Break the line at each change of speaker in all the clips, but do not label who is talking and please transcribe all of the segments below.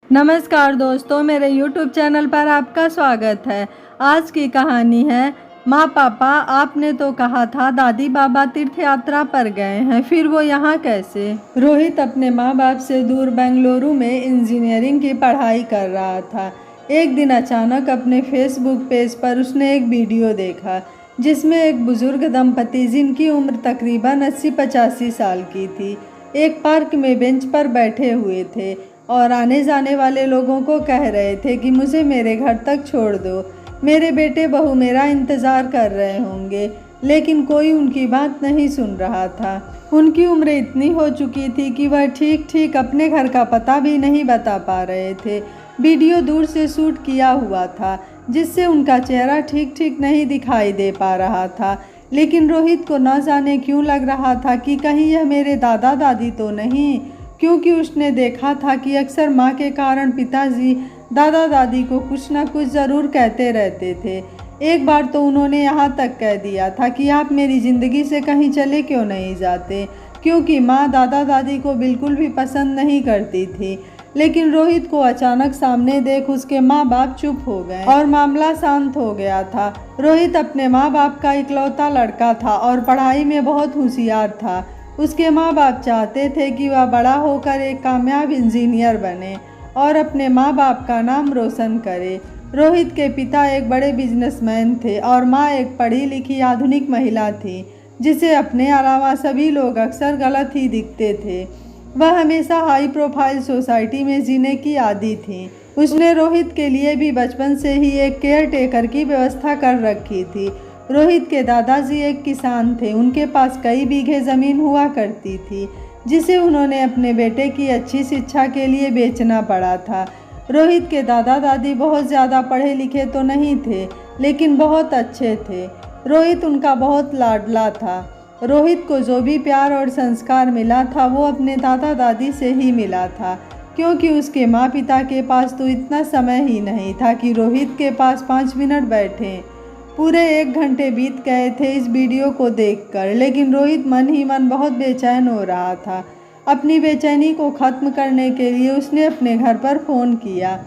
नमस्कार दोस्तों, मेरे YouTube चैनल पर आपका स्वागत है। आज की कहानी है माँ पापा आपने तो कहा था दादी बाबा तीर्थ यात्रा पर गए हैं, फिर वो यहाँ कैसे। रोहित अपने माँ बाप से दूर बेंगलुरु में इंजीनियरिंग की पढ़ाई कर रहा था। एक दिन अचानक अपने फेसबुक पेज पर उसने एक वीडियो देखा जिसमें एक बुजुर्ग दंपति जिनकी उम्र तकरीबन 80-85 साल की थी एक पार्क में बेंच पर बैठे हुए थे और आने जाने वाले लोगों को कह रहे थे कि मुझे मेरे घर तक छोड़ दो, मेरे बेटे बहू मेरा इंतज़ार कर रहे होंगे। लेकिन कोई उनकी बात नहीं सुन रहा था। उनकी उम्र इतनी हो चुकी थी कि वह ठीक ठीक अपने घर का पता भी नहीं बता पा रहे थे। वीडियो दूर से शूट किया हुआ था जिससे उनका चेहरा ठीक ठीक नहीं दिखाई दे पा रहा था। लेकिन रोहित को न जाने क्यों लग रहा था कि कहीं यह मेरे दादा दादी तो नहीं, क्योंकि उसने देखा था कि अक्सर माँ के कारण पिताजी दादा दादी को कुछ न कुछ ज़रूर कहते रहते थे। एक बार तो उन्होंने यहाँ तक कह दिया था कि आप मेरी ज़िंदगी से कहीं चले क्यों नहीं जाते, क्योंकि माँ दादा दादी को बिल्कुल भी पसंद नहीं करती थी। लेकिन रोहित को अचानक सामने देख उसके माँ बाप चुप हो गए और मामला शांत हो गया था। रोहित अपने माँ बाप का इकलौता लड़का था और पढ़ाई में बहुत होशियार था। उसके माँ बाप चाहते थे कि वह बड़ा होकर एक कामयाब इंजीनियर बने और अपने माँ बाप का नाम रोशन करे। रोहित के पिता एक बड़े बिजनेसमैन थे और माँ एक पढ़ी लिखी आधुनिक महिला थी जिसे अपने अलावा सभी लोग अक्सर गलत ही दिखते थे। वह हमेशा हाई प्रोफाइल सोसाइटी में जीने की आदी थी। उसने रोहित के लिए भी बचपन से ही एक केयर टेकर की व्यवस्था कर रखी थी। रोहित के दादाजी एक किसान थे। उनके पास कई बीघे ज़मीन हुआ करती थी जिसे उन्होंने अपने बेटे की अच्छी शिक्षा के लिए बेचना पड़ा था। रोहित के दादा दादी बहुत ज़्यादा पढ़े लिखे तो नहीं थे लेकिन बहुत अच्छे थे। रोहित उनका बहुत लाडला था। रोहित को जो भी प्यार और संस्कार मिला था वो अपने दादा दादी से ही मिला था, क्योंकि उसके माँ पिता के पास तो इतना समय ही नहीं था कि रोहित के पास 5 मिनट बैठें। पूरे 1 घंटे बीत गए थे इस वीडियो को देखकर, लेकिन रोहित मन ही मन बहुत बेचैन हो रहा था। अपनी बेचैनी को ख़त्म करने के लिए उसने अपने घर पर फ़ोन किया।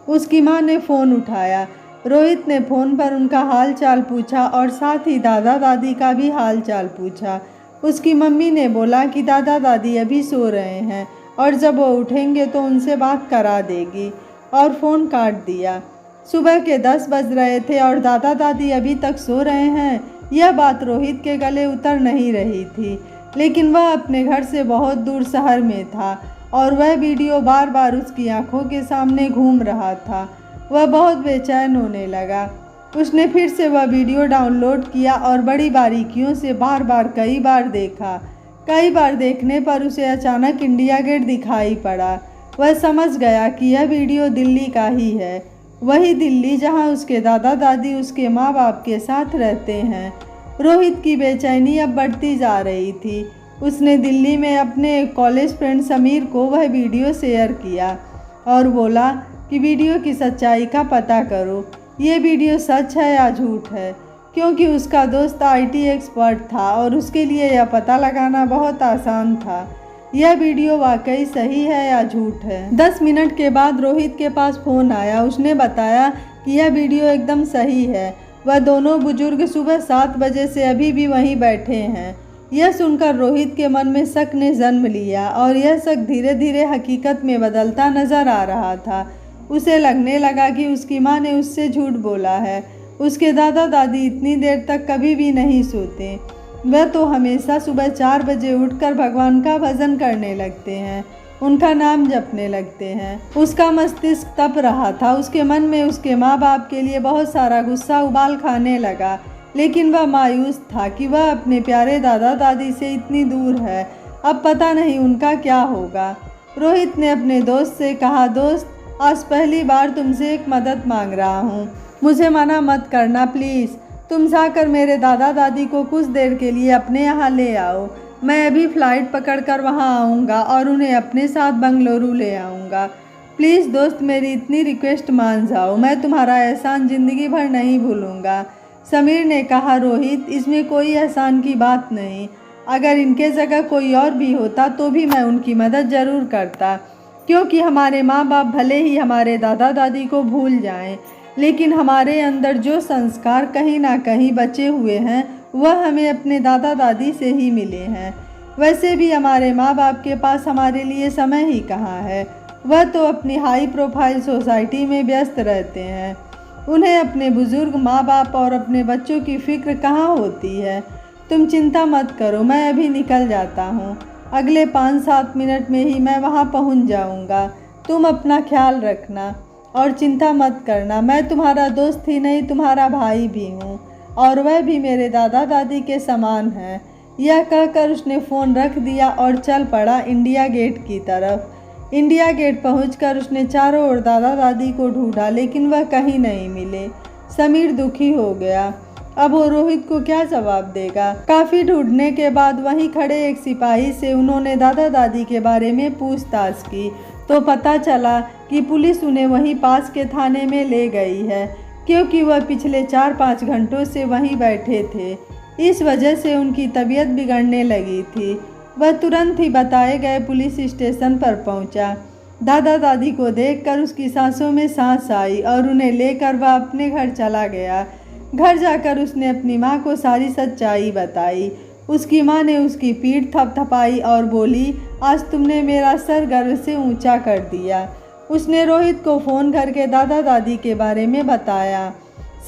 उसकी माँ ने फ़ोन उठाया। रोहित ने फ़ोन पर उनका हाल चाल पूछा और साथ ही दादा दादी का भी हाल चाल पूछा। उसकी मम्मी ने बोला कि दादा दादी अभी सो रहे हैं और जब वो उठेंगे तो उनसे बात करा देगी, और फ़ोन काट दिया। सुबह के 10 बज रहे थे और दादा दादी अभी तक सो रहे हैं। यह बात रोहित के गले उतर नहीं रही थी, लेकिन वह अपने घर से बहुत दूर शहर में था और वह वीडियो बार बार उसकी आंखों के सामने घूम रहा था। वह बहुत बेचैन होने लगा। उसने फिर से वह वीडियो डाउनलोड किया और बड़ी बारीकियों से बार बार कई बार देखा। कई बार देखने पर उसे अचानक इंडिया गेट दिखाई पड़ा। वह समझ गया कि यह वीडियो दिल्ली का ही है, वही दिल्ली जहां उसके दादा दादी उसके माँ बाप के साथ रहते हैं। रोहित की बेचैनी अब बढ़ती जा रही थी। उसने दिल्ली में अपने कॉलेज फ्रेंड समीर को वह वीडियो शेयर किया और बोला कि वीडियो की सच्चाई का पता करो, ये वीडियो सच है या झूठ है, क्योंकि उसका दोस्त आईटी एक्सपर्ट था और उसके लिए यह पता लगाना बहुत आसान था यह वीडियो वाकई सही है या झूठ है। 10 मिनट के बाद रोहित के पास फ़ोन आया। उसने बताया कि यह वीडियो एकदम सही है। वह दोनों बुजुर्ग सुबह 7 बजे से अभी भी वहीं बैठे हैं। यह सुनकर रोहित के मन में शक ने जन्म लिया और यह शक धीरे धीरे हकीकत में बदलता नजर आ रहा था। उसे लगने लगा कि उसकी माँ ने उससे झूठ बोला है। उसके दादा दादी इतनी देर तक कभी भी नहीं सोते। वह तो हमेशा सुबह 4 बजे उठकर भगवान का भजन करने लगते हैं, उनका नाम जपने लगते हैं। उसका मस्तिष्क तप रहा था। उसके मन में उसके माँ बाप के लिए बहुत सारा गुस्सा उबाल खाने लगा, लेकिन वह मायूस था कि वह अपने प्यारे दादा दादी से इतनी दूर है। अब पता नहीं उनका क्या होगा। रोहित ने अपने दोस्त से कहा, दोस्त आज पहली बार तुमसे एक मदद मांग रहा हूँ, मुझे मना मत करना प्लीज़। तुम जाकर मेरे दादा दादी को कुछ देर के लिए अपने यहाँ ले आओ। मैं अभी फ़्लाइट पकड़कर वहाँ आऊँगा और उन्हें अपने साथ बेंगलुरु ले आऊँगा। प्लीज़ दोस्त मेरी इतनी रिक्वेस्ट मान जाओ, मैं तुम्हारा एहसान ज़िंदगी भर नहीं भूलूँगा। समीर ने कहा, रोहित इसमें कोई एहसान की बात नहीं। अगर इनके जगह कोई और भी होता तो भी मैं उनकी मदद ज़रूर करता, क्योंकि हमारे माँ बाप भले ही हमारे दादा दादी को भूल जाएं, लेकिन हमारे अंदर जो संस्कार कहीं ना कहीं बचे हुए हैं वह हमें अपने दादा दादी से ही मिले हैं। वैसे भी हमारे माँ बाप के पास हमारे लिए समय ही कहाँ है, वह तो अपनी हाई प्रोफाइल सोसाइटी में व्यस्त रहते हैं। उन्हें अपने बुज़ुर्ग माँ बाप और अपने बच्चों की फ़िक्र कहाँ होती है। तुम चिंता मत करो, मैं अभी निकल जाता हूँ। अगले 5-7 मिनट में ही मैं वहाँ पहुँच जाऊँगा। तुम अपना ख्याल रखना और चिंता मत करना। मैं तुम्हारा दोस्त ही नहीं, तुम्हारा भाई भी हूँ, और वह भी मेरे दादा दादी के समान है। यह कहकर उसने फ़ोन रख दिया और चल पड़ा इंडिया गेट की तरफ। इंडिया गेट पहुंचकर उसने चारों ओर दादा दादी को ढूंढा, लेकिन वह कहीं नहीं मिले। समीर दुखी हो गया। अब वो रोहित को क्या जवाब देगा। काफ़ी ढूंढने के बाद वहीं खड़े एक सिपाही से उन्होंने दादा दादी के बारे में पूछताछ की तो पता चला कि पुलिस उन्हें वहीं पास के थाने में ले गई है, क्योंकि वह पिछले 4-5 घंटों से वहीं बैठे थे। इस वजह से उनकी तबीयत बिगड़ने लगी थी। वह तुरंत ही बताए गए पुलिस स्टेशन पर पहुंचा। दादा दादी को देखकर उसकी सांसों में सांस आई और उन्हें लेकर वह अपने घर चला गया। घर जाकर उसने अपनी माँ को सारी सच्चाई बताई। उसकी माँ ने उसकी पीठ थपथपाई और बोली, आज तुमने मेरा सर गर्व से ऊंचा कर दिया। उसने रोहित को फ़ोन करके दादा दादी के बारे में बताया।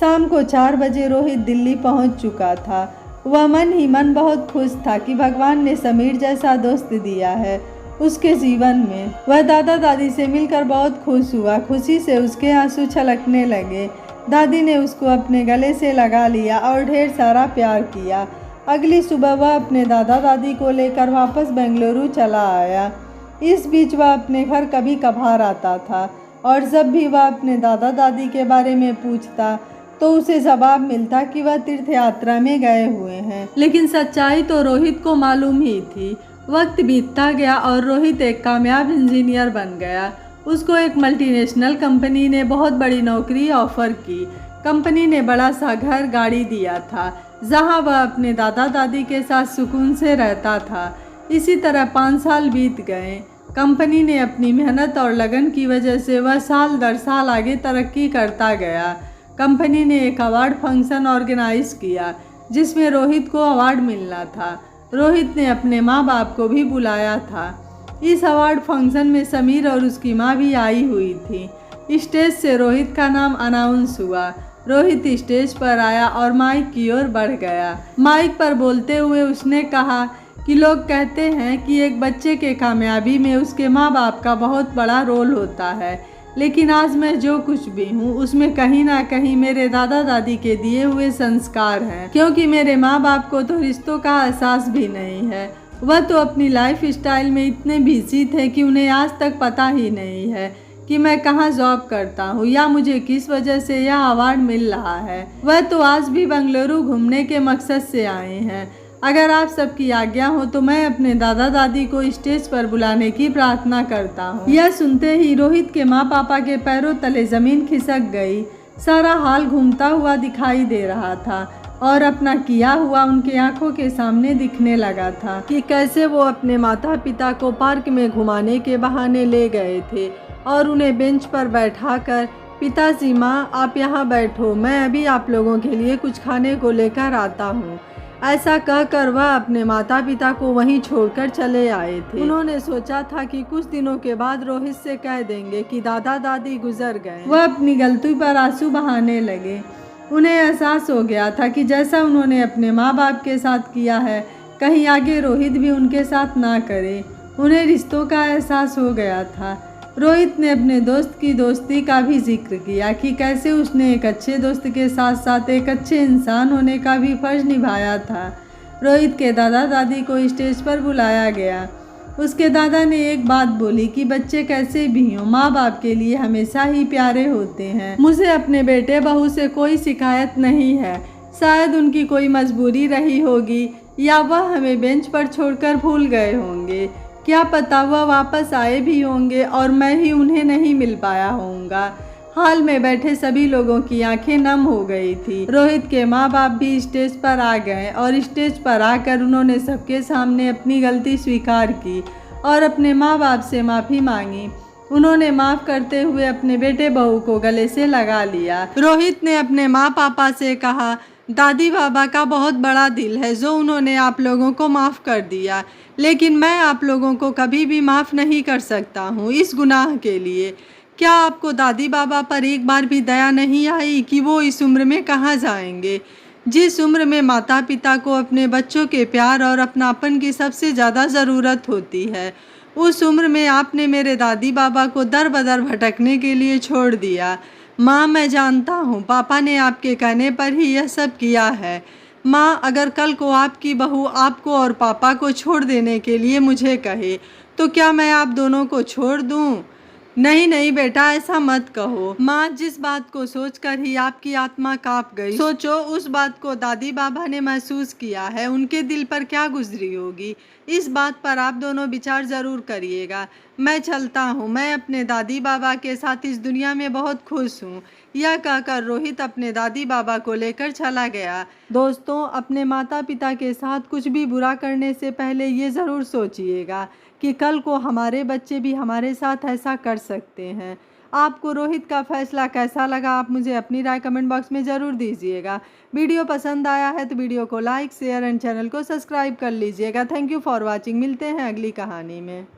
शाम को 4 बजे रोहित दिल्ली पहुंच चुका था। वह मन ही मन बहुत खुश था कि भगवान ने समीर जैसा दोस्त दिया है उसके जीवन में। वह दादा दादी से मिलकर बहुत खुश हुआ। खुशी से उसके आंसू छलकने लगे। दादी ने उसको अपने गले से लगा लिया और ढेर सारा प्यार किया। अगली सुबह वह अपने दादा दादी को लेकर वापस बेंगलुरु चला आया। इस बीच वह अपने घर कभी कभार आता था और जब भी वह अपने दादा दादी के बारे में पूछता तो उसे जवाब मिलता कि वह तीर्थ यात्रा में गए हुए हैं। लेकिन सच्चाई तो रोहित को मालूम ही थी। वक्त बीतता गया और रोहित एक कामयाब इंजीनियर बन गया। उसको एक मल्टीनेशनल कंपनी ने बहुत बड़ी नौकरी ऑफर की। कंपनी ने बड़ा सा घर गाड़ी दिया था जहां वह अपने दादा दादी के साथ सुकून से रहता था। इसी तरह 5 साल बीत गए। कंपनी ने अपनी मेहनत और लगन की वजह से वह साल दर साल आगे तरक्की करता गया। कंपनी ने एक अवार्ड फंक्शन ऑर्गेनाइज किया जिसमें रोहित को अवार्ड मिलना था। रोहित ने अपने माँ बाप को भी बुलाया था। इस अवार्ड फंक्शन में समीर और उसकी माँ भी आई हुई थी। स्टेज से रोहित का नाम अनाउंस हुआ। रोहित स्टेज पर आया और माइक की ओर बढ़ गया। माइक पर बोलते हुए उसने कहा कि लोग कहते हैं कि एक बच्चे के कामयाबी में उसके माँ बाप का बहुत बड़ा रोल होता है, लेकिन आज मैं जो कुछ भी हूँ उसमें कहीं ना कहीं मेरे दादा दादी के दिए हुए संस्कार हैं, क्योंकि मेरे माँ बाप को तो रिश्तों का एहसास भी नहीं है। वह तो अपनी लाइफ स्टाइल में इतने बिजी थे कि उन्हें आज तक पता ही नहीं है कि मैं कहाँ जॉब करता हूँ या मुझे किस वजह से यह अवार्ड मिल रहा है। वह तो आज भी बेंगलुरु घूमने के मकसद से आए हैं। अगर आप सबकी आज्ञा हो तो मैं अपने दादा दादी को स्टेज पर बुलाने की प्रार्थना करता हूँ। यह सुनते ही रोहित के माँ पापा के पैरों तले जमीन खिसक गई। सारा हाल घूमता हुआ दिखाई दे रहा था और अपना किया हुआ उनके आंखों के सामने दिखने लगा था कि कैसे वो अपने माता पिता को पार्क में घुमाने के बहाने ले गए थे और उन्हें बेंच पर बैठाकर, पिताजी माँ आप यहाँ बैठो, मैं अभी आप लोगों के लिए कुछ खाने को लेकर आता हूँ। ऐसा कहकर वह अपने माता पिता को वहीं छोड़कर चले आए थे। उन्होंने सोचा था कि कुछ दिनों के बाद रोहित से कह देंगे कि दादा दादी गुजर गए। वह अपनी गलती पर आंसू बहाने लगे। उन्हें एहसास हो गया था कि जैसा उन्होंने अपने माँ बाप के साथ किया है, कहीं आगे रोहित भी उनके साथ ना करे। उन्हें रिश्तों का एहसास हो गया था। रोहित ने अपने दोस्त की दोस्ती का भी जिक्र किया कि कैसे उसने एक अच्छे दोस्त के साथ साथ एक अच्छे इंसान होने का भी फर्ज निभाया था। रोहित के दादा दादी को स्टेज पर बुलाया गया। उसके दादा ने एक बात बोली कि बच्चे कैसे भी हों, माँ बाप के लिए हमेशा ही प्यारे होते हैं। मुझे अपने बेटे बहू से कोई शिकायत नहीं है। शायद उनकी कोई मजबूरी रही होगी या वह हमें बेंच पर छोड़कर भूल गए होंगे। क्या पता वह वापस आए भी होंगे और मैं ही उन्हें नहीं मिल पाया होऊंगा। हाल में बैठे सभी लोगों की आंखें नम हो गई थी। रोहित के माँ बाप भी स्टेज पर आ गए और स्टेज पर आकर उन्होंने सबके सामने अपनी गलती स्वीकार की और अपने माँ बाप से माफ़ी मांगी। उन्होंने माफ़ करते हुए अपने बेटे बहू को गले से लगा लिया। रोहित ने अपने माँ पापा से कहा, दादी बाबा का बहुत बड़ा दिल है जो उन्होंने आप लोगों को माफ़ कर दिया, लेकिन मैं आप लोगों को कभी भी माफ़ नहीं कर सकता हूँ इस गुनाह के लिए। क्या आपको दादी बाबा पर एक बार भी दया नहीं आई कि वो इस उम्र में कहाँ जाएंगे, जिस उम्र में माता पिता को अपने बच्चों के प्यार और अपनापन की सबसे ज़्यादा ज़रूरत होती है, उस उम्र में आपने मेरे दादी बाबा को दर बदर भटकने के लिए छोड़ दिया। माँ, मैं जानता हूँ पापा ने आपके कहने पर ही यह सब किया है। माँ, अगर कल को आपकी बहू आपको और पापा को छोड़ देने के लिए मुझे कहे तो क्या मैं आप दोनों को छोड़ दूँ? नहीं नहीं बेटा, ऐसा मत कहो। माँ, जिस बात को सोचकर ही आपकी आत्मा कांप गई, सोचो उस बात को दादी बाबा ने महसूस किया है, उनके दिल पर क्या गुजरी होगी। इस बात पर आप दोनों विचार ज़रूर करिएगा। मैं चलता हूँ, मैं अपने दादी बाबा के साथ इस दुनिया में बहुत खुश हूँ। यह कहकर रोहित अपने दादी बाबा को लेकर चला गया। दोस्तों, अपने माता पिता के साथ कुछ भी बुरा करने से पहले ये ज़रूर सोचिएगा कि कल को हमारे बच्चे भी हमारे साथ ऐसा कर सकते हैं। आपको रोहित का फैसला कैसा लगा, आप मुझे अपनी राय कमेंट बॉक्स में ज़रूर दीजिएगा। वीडियो पसंद आया है तो वीडियो को लाइक शेयर एंड चैनल को सब्सक्राइब कर लीजिएगा। Thank you for watching. मिलते हैं अगली कहानी में।